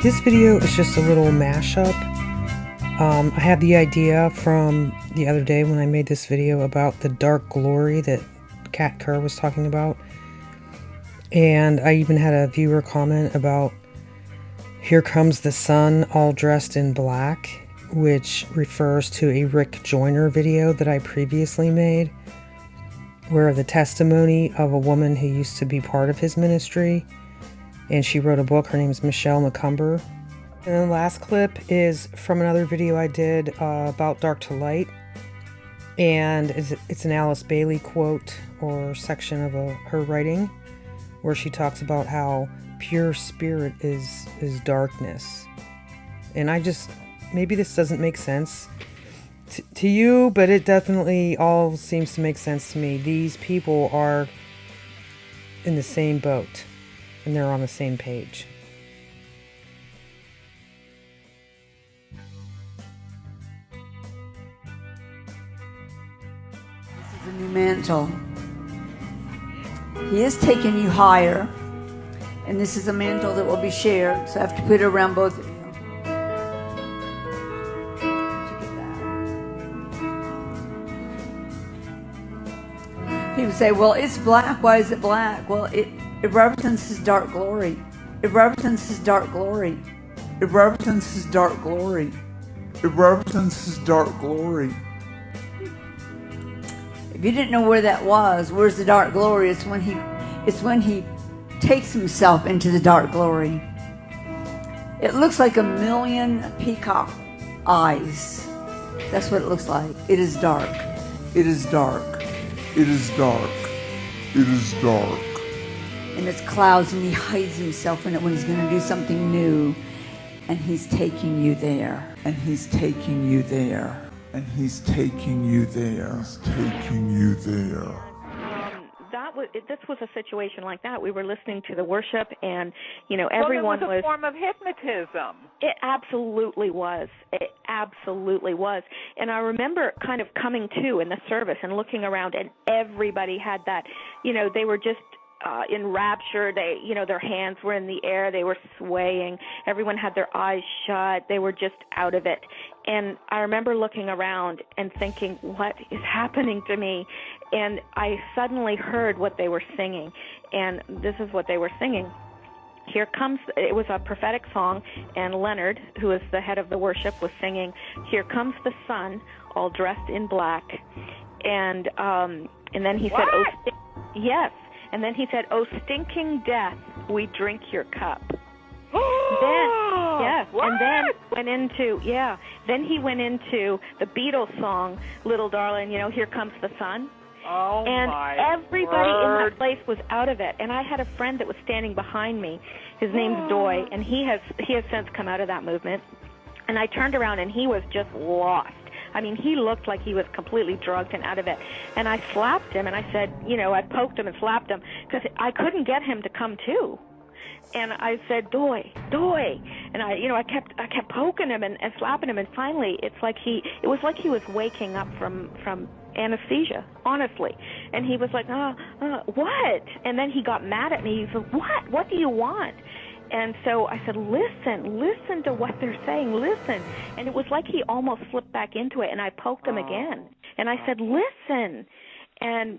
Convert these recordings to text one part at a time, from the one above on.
This video is just a little mashup. I had the idea from the other day when I made this video about the dark glory that Kat Kerr was talking about. And I even had a viewer comment about "Here Comes the Sun all dressed in black," which refers to a Rick Joyner video that I previously made, where the testimony of a woman who used to be part of his ministry, and she wrote a book. Her name is Michelle McCumber. And then the last clip is from another video I did about Dark to Light, and it's an Alice Bailey quote or section of her writing where she talks about how pure spirit is darkness. And maybe this doesn't make sense to you, but it definitely all seems to make sense to me. These people are in the same boat and they're on the same page. This is a new mantle. He has taken you higher, and this is a mantle that will be shared, so I have to put it around both of you. People say, well, it's black. Why is it black? Well, it represents his dark glory. It represents his dark glory. It represents his dark glory. It represents his dark glory. If you didn't know where that was, where's the dark glory? It's when he takes himself into the dark glory. It looks like a million peacock eyes. That's what it looks like. It is dark. It is dark. It is dark. It is dark. And it's clouds, and he hides himself in it when he's going to do something new. And he's taking you there. And he's taking you there. And he's taking you there. He's taking you there. This was a situation like that. We were listening to the worship, and everyone was a form of hypnotism. It absolutely was. It absolutely was. And I remember kind of coming to in the service and looking around, and everybody had that. They were just in rapture. They, their hands were in the air. They were swaying. Everyone had their eyes shut. They were just out of it. And I remember looking around and thinking, what is happening to me? And I suddenly heard what they were singing. And this is what they were singing. It was a prophetic song, and Leonard, who is the head of the worship, was singing, "Here comes the sun, all dressed in black." And then he said, yes. And then he said, "Oh, stinking death, we drink your cup." Then he went into the Beatles song, "Little Darling," "Here Comes the Sun." Oh, and my everybody word. in that place was out of it. And I had a friend that was standing behind me. His name's Doy, and he has since come out of that movement. And I turned around, and he was just lost. I mean, he looked like he was completely drugged and out of it. And I slapped him, and I said, I poked him and slapped him because I couldn't get him to come to. And I said, Doy. And I kept poking him and slapping him. And finally, it was like he was waking up from anesthesia, honestly. And he was like, what? And then he got mad at me. He said, what? What do you want? And so I said, listen to what they're saying, listen. And it was like he almost slipped back into it, and I poked him again. And I said, listen. And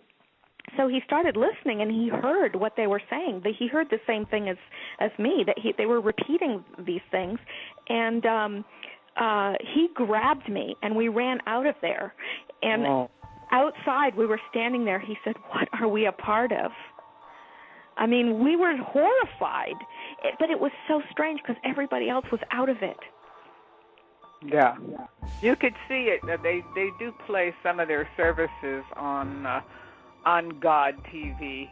so he started listening, and he heard what they were saying. He heard the same thing as me, that they were repeating these things. And he grabbed me, and we ran out of there. And outside, we were standing there. He said, "What are we a part of?" I mean, we were horrified, but it was so strange because everybody else was out of it. Yeah. You could see it. They do play some of their services on God TV,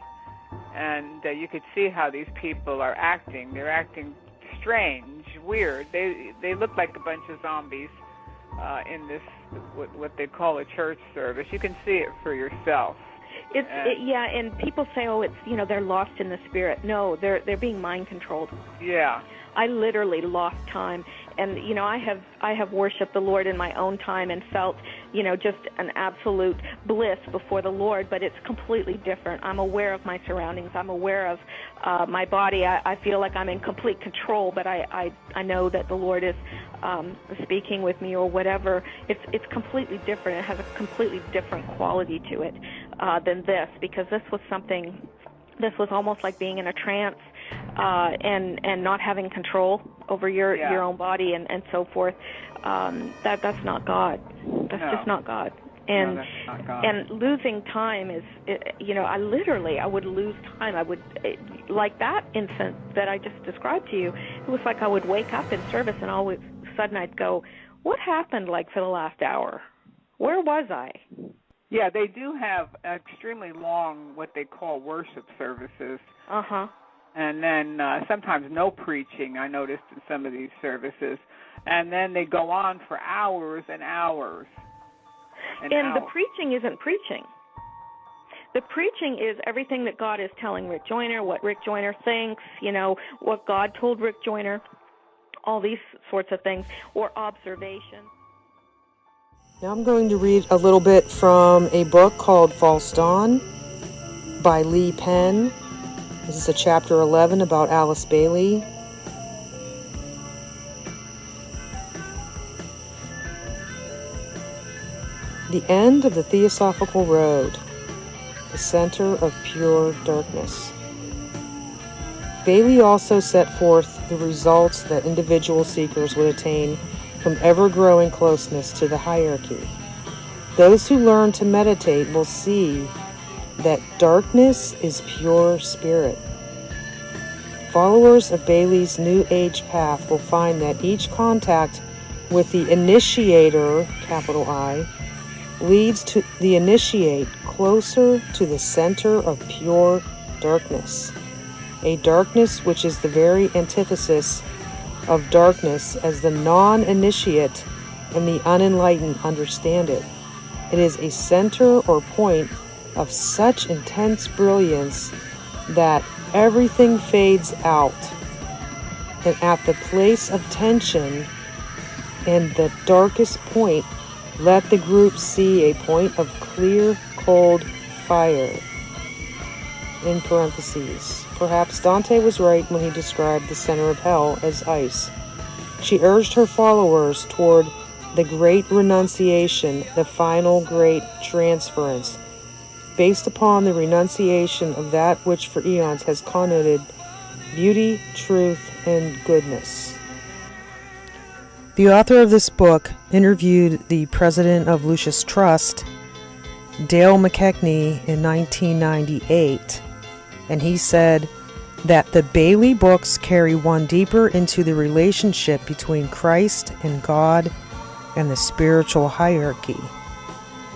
and you could see how these people are acting. They're acting strange, weird. They look like a bunch of zombies in this what they call a church service. You can see it for yourself. Yeah, and people say, oh, it's, they're lost in the spirit. No, they're being mind controlled. Yeah. I literally lost time, and I have worshipped the Lord in my own time and felt just an absolute bliss before the Lord. But it's completely different. I'm aware of my surroundings. I'm aware of my body. I feel like I'm in complete control, but I know that the Lord is speaking with me or whatever. It's completely different. It has a completely different quality to it than this, because this was almost like being in a trance. And not having control over your own body and so forth, that's not God. That's just not God. And that's not God. And losing time is, I would lose time. I would, like that instance that I just described to you. It was like I would wake up in service, and all of a sudden I'd go, "What happened? Like for the last hour? Where was I?" Yeah, they do have extremely long, what they call worship services. And then sometimes no preaching, I noticed in some of these services. And then they go on for hours and hours. And the preaching isn't preaching. The preaching is everything that God is telling Rick Joyner, what Rick Joyner thinks, what God told Rick Joyner, all these sorts of things, or observation. Now I'm going to read a little bit from a book called False Dawn by Lee Penn. This is a chapter 11 about Alice Bailey. The end of the Theosophical Road, the center of pure darkness. Bailey also set forth the results that individual seekers would attain from ever-growing closeness to the hierarchy. Those who learn to meditate will see that darkness is pure spirit. Followers of Bailey's New Age path will find that each contact with the initiator, capital I, leads to the initiate closer to the center of pure darkness, a darkness which is the very antithesis of darkness as the non-initiate and the unenlightened understand it. It is a center or point of such intense brilliance that everything fades out, and at the place of tension and the darkest point, let the group see a point of clear, cold fire. In parentheses, perhaps Dante was right when he described the center of hell as ice. She urged her followers toward the great renunciation, the final great transference, based upon the renunciation of that which for eons has connoted beauty, truth, and goodness. The author of this book interviewed the president of Lucis Trust, Dale McKechnie, in 1998, and he said that the Bailey books carry one deeper into the relationship between Christ and God and the spiritual hierarchy.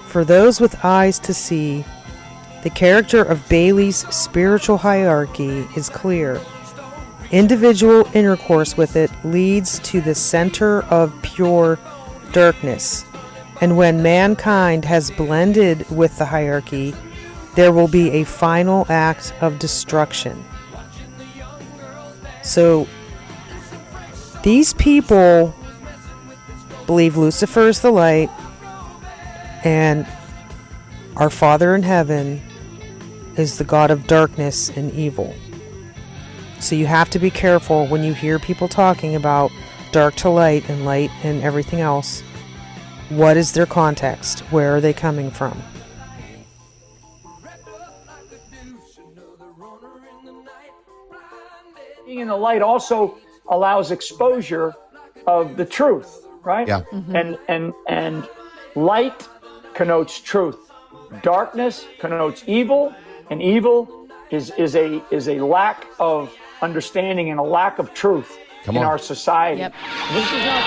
For those with eyes to see, the character of Bailey's spiritual hierarchy is clear. Individual intercourse with it leads to the center of pure darkness, and when mankind has blended with the hierarchy, there will be a final act of destruction. So, these people believe Lucifer is the light, and our Father in heaven is the God of darkness and evil. So you have to be careful when you hear people talking about dark to light and everything else. What is their context? Where are they coming from? Being in the light also allows exposure of the truth, right? Yeah. Mm-hmm. And light connotes truth. Darkness connotes evil, and evil is a lack of understanding and a lack of truth in our society. Yep. This is not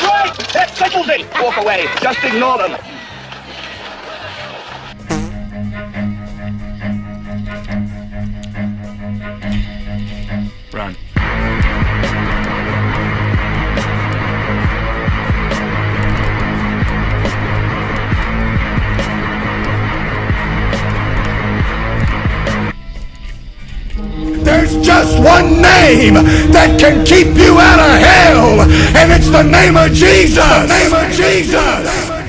Right! That settles it! Walk away. Just ignore them. Run. just one name that can keep you out of hell, and it's the name of Jesus. The name of Jesus.